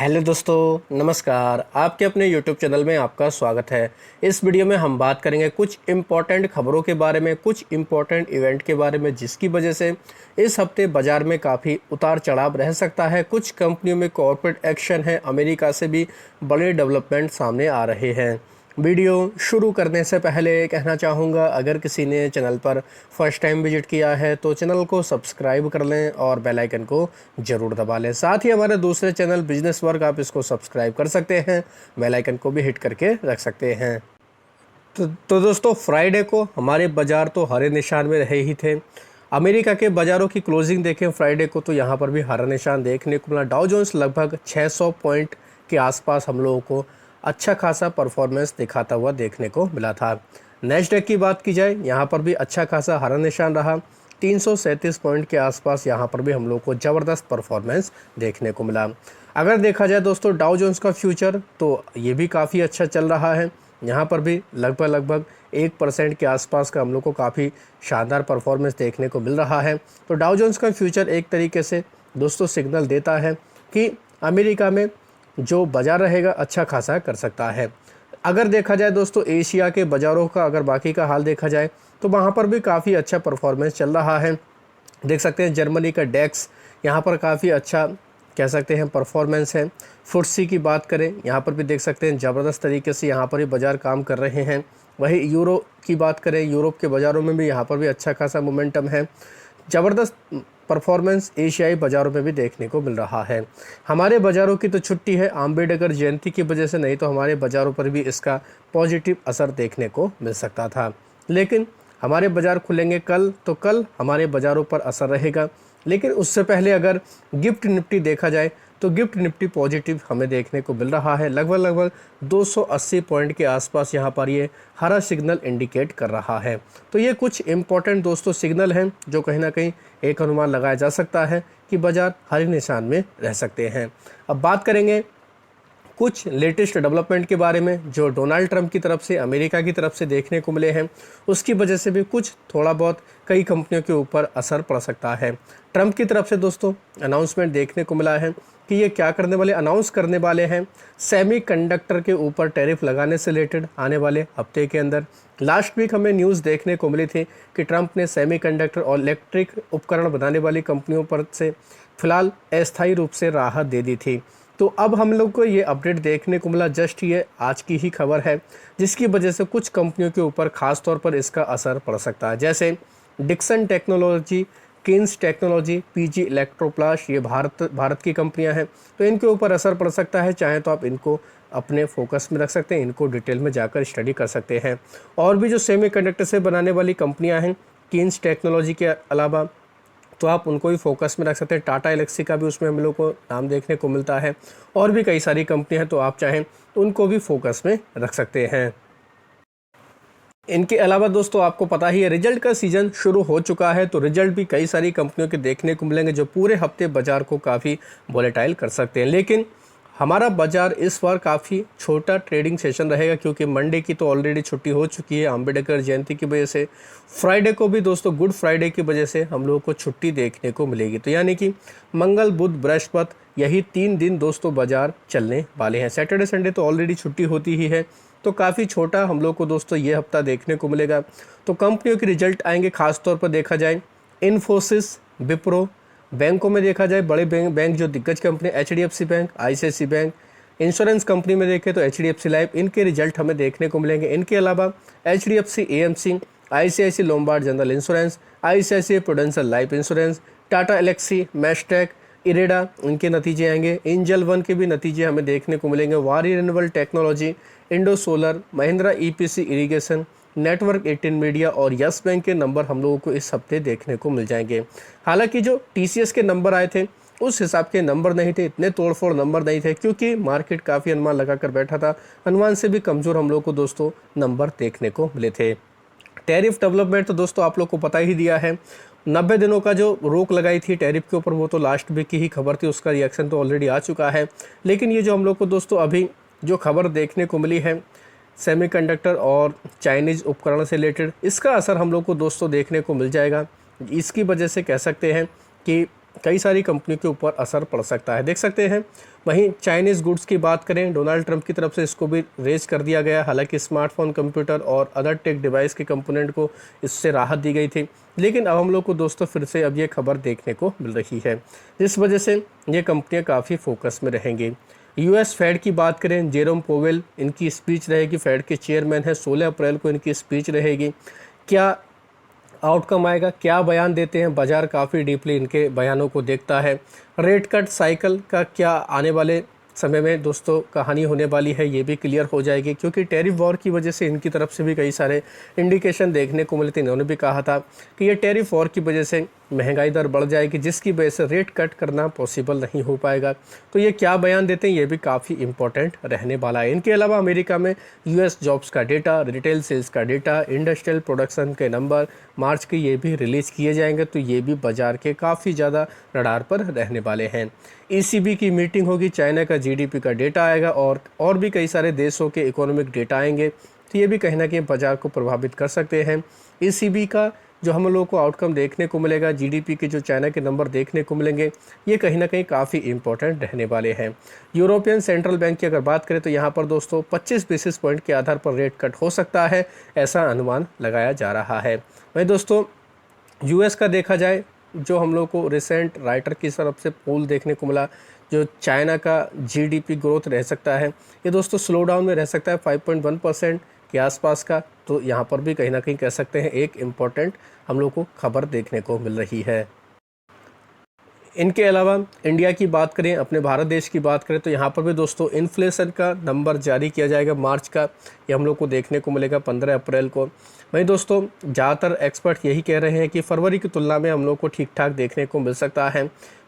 Hello दोस्तों, नमस्कार। आपके अपने यूट्यूब चैनल में आपका स्वागत है। इस वीडियो में हम बात करेंगे कुछ इम्पॉर्टेंट खबरों के बारे में, कुछ इम्पॉर्टेंट इवेंट के बारे में जिसकी वजह से इस हफ्ते बाज़ार में काफ़ी उतार चढ़ाव रह सकता है। कुछ कंपनियों में कॉर्पोरेट एक्शन है, अमेरिका से भी बड़े डेवलपमेंट सामने आ रहे हैं। वीडियो शुरू करने से पहले कहना चाहूँगा, अगर किसी ने चैनल पर फर्स्ट टाइम विजिट किया है तो चैनल को सब्सक्राइब कर लें और बेल आइकन को ज़रूर दबा लें। साथ ही हमारे दूसरे चैनल बिजनेस वर्क, आप इसको सब्सक्राइब कर सकते हैं, बेल आइकन को भी हिट करके रख सकते हैं। तो दोस्तों, फ्राइडे को हमारे बाज़ार तो हरे निशान में रहे ही थे। अमेरिका के बाज़ारों की क्लोजिंग देखें फ्राइडे को तो यहाँ पर भी हरा निशान देखने को मिला। डाउ जोन्स लगभग 600 पॉइंट के आसपास हम लोगों को अच्छा खासा परफॉर्मेंस दिखाता हुआ देखने को मिला था। नेस्डैक की बात की जाए, यहाँ पर भी अच्छा खासा हरा निशान रहा। 337 पॉइंट के आसपास यहाँ पर भी हम लोग को ज़बरदस्त परफॉर्मेंस देखने को मिला। अगर देखा जाए दोस्तों डाउ जोन्स का फ्यूचर, तो ये भी काफ़ी अच्छा चल रहा है। यहाँ पर भी लगभग 1% के आसपास का हम लोग को काफ़ी शानदार परफॉर्मेंस देखने को मिल रहा है। तो डाउ जोन्स का फ्यूचर एक तरीके से दोस्तों सिग्नल देता है कि अमेरिका में जो बाज़ार रहेगा अच्छा खासा कर सकता है। अगर देखा जाए दोस्तों एशिया के बाज़ारों का, अगर बाकी का हाल देखा जाए तो वहाँ पर भी काफ़ी अच्छा परफॉर्मेंस चल रहा है। देख सकते हैं जर्मनी का डेक्स यहाँ पर काफ़ी अच्छा कह सकते हैं परफॉर्मेंस है। फुट्सी की बात करें, यहाँ पर भी देख सकते हैं ज़बरदस्त तरीके से यहाँ पर भी बाज़ार काम कर रहे हैं। वही यूरो की बात करें, यूरोप के बाज़ारों में भी यहाँ पर भी अच्छा खासा मोमेंटम है। ज़बरदस्त परफॉर्मेंस एशियाई बाज़ारों में भी देखने को मिल रहा है। हमारे बाज़ारों की तो छुट्टी है अम्बेडकर जयंती की वजह से, नहीं तो हमारे बाज़ारों पर भी इसका पॉजिटिव असर देखने को मिल सकता था। लेकिन हमारे बाज़ार खुलेंगे कल, तो कल हमारे बाज़ारों पर असर रहेगा। लेकिन उससे पहले अगर गिफ्ट निफ्टी देखा जाए तो गिफ्ट निफ्टी पॉजिटिव हमें देखने को मिल रहा है। लगभग 280 पॉइंट के आसपास यहाँ पर ये हरा सिग्नल इंडिकेट कर रहा है। तो ये कुछ इम्पोर्टेंट दोस्तों सिग्नल हैं जो कहीं ना कहीं एक अनुमान लगाया जा सकता है कि बाज़ार हरे निशान में रह सकते हैं। अब बात करेंगे कुछ लेटेस्ट डेवलपमेंट के बारे में जो डोनाल्ड ट्रंप की तरफ से, अमेरिका की तरफ से देखने को मिले हैं। उसकी वजह से भी कुछ थोड़ा बहुत कई कंपनियों के ऊपर असर पड़ सकता है। ट्रंप की तरफ से दोस्तों अनाउंसमेंट देखने को मिला है कि ये क्या करने वाले, अनाउंस करने वाले हैं सेमीकंडक्टर के ऊपर टैरिफ लगाने से रिलेटेड आने वाले हफ्ते के अंदर। लास्ट वीक हमें न्यूज़ देखने को मिली थी कि ट्रंप ने सेमीकंडक्टर और इलेक्ट्रिक उपकरण बनाने वाली कंपनियों पर से फिलहाल अस्थायी रूप से राहत दे दी थी। तो अब हम लोग को ये अपडेट देखने को मिला, जस्ट ये आज की ही खबर है, जिसकी वजह से कुछ कंपनियों के ऊपर खास तौर पर इसका असर पड़ सकता है। जैसे Dixon technology, Kaynes technology, PG electroplast, ये भारत की कंपनियां हैं, तो इनके ऊपर असर पड़ सकता है। चाहे तो आप इनको अपने फोकस में रख सकते हैं, इनको डिटेल में जाकर स्टडी कर सकते हैं। और भी जो सेमीकंडक्टर से बनाने वाली कंपनियां हैं किन्स टेक्नोलॉजी के अलावा, तो आप उनको भी फोकस में रख सकते हैं। टाटा एलेक्सी का भी उसमें हम लोग को नाम देखने को मिलता है। और भी कई सारी कंपनियां हैं, तो आप चाहें तो उनको भी फोकस में रख सकते हैं। इनके अलावा दोस्तों आपको पता ही है रिजल्ट का सीज़न शुरू हो चुका है, तो रिजल्ट भी कई सारी कंपनियों के देखने को मिलेंगे जो पूरे हफ्ते बाज़ार को काफ़ी वॉलेटाइल कर सकते हैं। लेकिन हमारा बाज़ार इस बार काफ़ी छोटा ट्रेडिंग सेशन रहेगा, क्योंकि मंडे की तो ऑलरेडी छुट्टी हो चुकी है अम्बेडकर जयंती की वजह से। फ्राइडे को भी दोस्तों गुड फ्राइडे की वजह से हम लोगों को छुट्टी देखने को मिलेगी। तो यानी कि मंगल, बुध, बृहस्पति, यही 3 दिन दोस्तों बाज़ार चलने वाले हैं। सैटरडे संडे तो ऑलरेडी छुट्टी होती ही है, तो काफ़ी छोटा हम लोग को दोस्तों ये हफ्ता देखने को मिलेगा। तो कंपनियों के रिजल्ट आएंगे, खास तौर पर देखा जाए इन्फोसिस, विप्रो। बैंकों में देखा जाए बड़े बैंक जो दिग्गज company HDFC bank, ICICI bank. Insurance company में देखें तो एचडीएफसी लाइफ, इनके रिजल्ट हमें देखने को मिलेंगे। इनके अलावा HDFC AMC, ICICI Lombard general insurance, ICICI prudential life insurance, Tata Elxsi, Mastek, IREDA, इनके नतीजे आएंगे। एंजल वन के भी नतीजे हमें देखने को मिलेंगे। वारी renewable technology, Indo solar, Mahindra EPC irrigation, network 18 media और यस बैंक के नंबर हम लोगों को इस हफ्ते देखने को मिल जाएंगे। हालांकि जो टीसीएस के नंबर आए थे उस हिसाब के नंबर नहीं थे, इतने तोड़फोड़ नंबर नहीं थे, क्योंकि मार्केट काफ़ी अनुमान लगा कर बैठा था। अनुमान से भी कमज़ोर हम लोग को दोस्तों नंबर देखने को मिले थे। टैरिफ डेवलपमेंट तो दोस्तों आप लोग को पता ही दिया है। 90 दिनों का जो रोक लगाई थी टैरिफ के ऊपर, वो तो लास्ट वीक की ही खबर थी, उसका रिएक्शन तो ऑलरेडी आ चुका है। लेकिन ये जो हम लोग को दोस्तों अभी जो खबर देखने को मिली है सेमीकंडक्टर और चाइनीज़ उपकरण से रिलेटेड, इसका असर हम लोग को दोस्तों देखने को मिल जाएगा। इसकी वजह से कह सकते हैं कि कई सारी कंपनियों के ऊपर असर पड़ सकता है, देख सकते हैं। वहीं चाइनीज़ गुड्स की बात करें, डोनाल्ड ट्रंप की तरफ से इसको भी रेज कर दिया गया। हालांकि स्मार्टफोन, कंप्यूटर और अदर टेक डिवाइस के कंपोनेंट को इससे राहत दी गई थी, लेकिन अब हम लोग को दोस्तों फिर से अब ये खबर देखने को मिल रही है, जिस वजह से ये कंपनियां काफ़ी फोकस में रहेंगी। यूएस फेड की बात करें, जेरोम पोवेल इनकी स्पीच रहेगी, फेड के चेयरमैन है, 16 अप्रैल को इनकी स्पीच रहेगी। क्या आउटकम आएगा, क्या बयान देते हैं, बाजार काफ़ी डीपली इनके बयानों को देखता है। रेट कट साइकिल का क्या आने वाले समय में दोस्तों कहानी होने वाली है, ये भी क्लियर हो जाएगी, क्योंकि टैरिफ वॉर की वजह से इनकी तरफ से भी कई सारे इंडिकेशन देखने को मिले थे। इन्होंने भी कहा था कि ये टैरिफ वॉर की वजह से महंगाई दर बढ़ जाएगी, जिसकी वजह से रेट कट करना पॉसिबल नहीं हो पाएगा। तो ये क्या बयान देते हैं, ये भी काफ़ी इंपॉर्टेंट रहने वाला है। इनके अलावा अमेरिका में यूएस जॉब्स का डेटा, रिटेल सेल्स का डेटा, इंडस्ट्रियल प्रोडक्शन के नंबर मार्च के ये भी रिलीज़ किए जाएंगे, तो ये भी बाजार के काफ़ी ज़्यादा रडार पर रहने वाले हैं। ईसीबी की मीटिंग होगी, चाइना का जीडीपी का डेटा आएगा और भी कई सारे देशों के इकोनॉमिक डेटा आएंगे, तो ये भी कहीं ना कहीं बाजार को प्रभावित कर सकते हैं। ईसीबी का जो हम लोगों को आउटकम देखने को मिलेगा, जीडीपी के जो चाइना के नंबर देखने को मिलेंगे, ये कहीं ना कहीं काफ़ी इंपॉर्टेंट रहने वाले हैं। यूरोपियन सेंट्रल बैंक की अगर बात करें तो यहाँ पर दोस्तों 25 बेसिस पॉइंट के आधार पर रेट कट हो सकता है, ऐसा अनुमान लगाया जा रहा है। वहीं दोस्तों यूएस का देखा जाए, जो हम लोग को रिसेंट राइटर की तरफ से पोल देखने को मिला, जो चाइना का जीडीपी ग्रोथ रह सकता है, ये दोस्तों स्लो डाउन में रह सकता है 5.1% के आसपास का। तो यहाँ पर भी कहीं ना कहीं कह सकते हैं एक इम्पॉर्टेंट हम लोग को खबर देखने को मिल रही है। इनके अलावा इंडिया की बात करें, अपने भारत देश की बात करें, तो यहाँ पर भी दोस्तों इन्फ्लेशन का नंबर जारी किया जाएगा मार्च का, ये हम लोग को देखने को मिलेगा 15 अप्रैल को। वहीं दोस्तों ज़्यादातर एक्सपर्ट यही कह रहे हैं कि फरवरी की तुलना में हम लोग को ठीक ठाक देखने को मिल सकता है।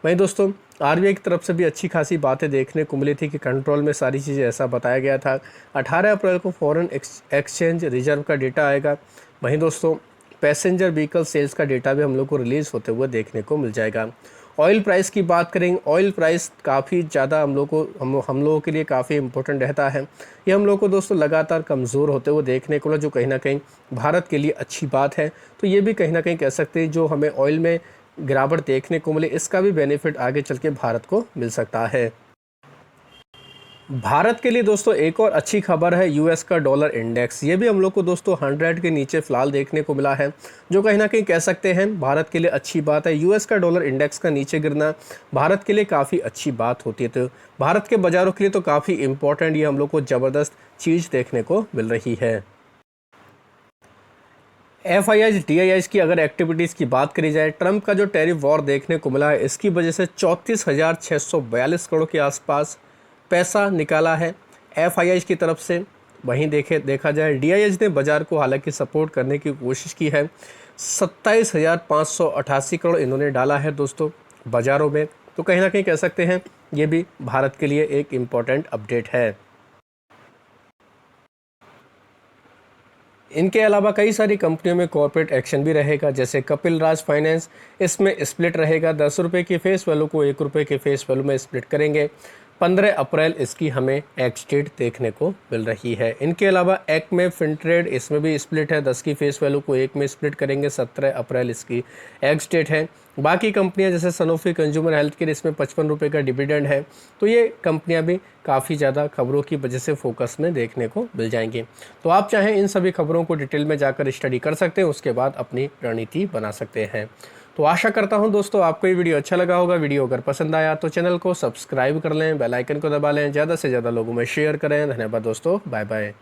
वहीं दोस्तों आरबीआई की तरफ से भी अच्छी खासी बातें देखने को मिली थी कि कंट्रोल में सारी चीज़ें, ऐसा बताया गया था। 18 अप्रैल को फॉरेन एक्सचेंज रिजर्व का डेटा आएगा। वहीं दोस्तों पैसेंजर व्हीकल सेल्स का डेटा भी हम लोग को रिलीज़ होते हुए देखने को मिल जाएगा। ऑयल प्राइस की बात करेंगे, ऑयल प्राइस काफ़ी ज़्यादा हम लोगों के लिए काफ़ी इंपॉर्टेंट रहता है। ये हम लोग को दोस्तों लगातार कमज़ोर होते हुए देखने को मिला, जो कहीं ना कहीं भारत के लिए अच्छी बात है। तो ये भी कहीं ना कहीं कह सकते हैं जो हमें ऑयल में गिरावट देखने को मिले, इसका भी बेनिफिट आगे चल के भारत को मिल सकता है। भारत के लिए दोस्तों एक और अच्छी खबर है यूएस का डॉलर इंडेक्स। ये भी हम लोग को दोस्तों 100 के नीचे फिलहाल देखने को मिला है, जो कहीं ना कहीं कह सकते हैं भारत के लिए अच्छी बात है। यूएस का डॉलर इंडेक्स का नीचे गिरना भारत के लिए काफ़ी अच्छी बात होती है, तो भारत के बाज़ारों के लिए तो काफ़ी इंपॉर्टेंट ये हम लोग को ज़बरदस्त चीज़ देखने को मिल रही है। FIIs DIIs की अगर एक्टिविटीज़ की बात करी जाए, ट्रंप का जो टैरिफ वॉर देखने को मिला है, इसकी वजह से 34,642 करोड़ के आसपास पैसा निकाला है FIIs की तरफ से। वहीं देखा जाए DIIs ने बाज़ार को हालांकि सपोर्ट करने की कोशिश की है। 27,588 करोड़ इन्होंने डाला है दोस्तों बाज़ारों में, तो कहीं ना कहीं कह सकते हैं ये भी भारत के लिए एक इम्पॉर्टेंट अपडेट है। इनके अलावा कई सारी कंपनियों में कॉर्पोरेट एक्शन भी रहेगा, जैसे कपिल राज फाइनेंस, इसमें स्प्लिट रहेगा। 10 रुपये की फेस वैल्यू को 1 रुपये के फेस वैल्यू में स्प्लिट करेंगे। 15 अप्रैल इसकी हमें एक्स डेट देखने को मिल रही है। इनके अलावा एक में फिनट्रेड, इसमें भी स्प्लिट है, 10 की फेस वैल्यू को 1 में स्प्लिट करेंगे। 17 अप्रैल इसकी एक्स डेट है। बाकी कंपनियां जैसे सनोफी कंज्यूमर हेल्थ केयर, इसमें 55 रुपये का डिविडेंड है। तो ये कंपनियां भी काफ़ी ज़्यादा खबरों की वजह से फोकस में देखने को मिल जाएंगी। तो आप चाहें इन सभी खबरों को डिटेल में जाकर स्टडी कर सकते हैं, उसके बाद अपनी रणनीति बना सकते हैं। तो आशा करता हूं दोस्तों आपको ये वीडियो अच्छा लगा होगा। वीडियो अगर पसंद आया तो चैनल को सब्सक्राइब कर लें, बेल आइकन को दबा लें, ज़्यादा से ज़्यादा लोगों में शेयर करें। धन्यवाद दोस्तों, बाय बाय।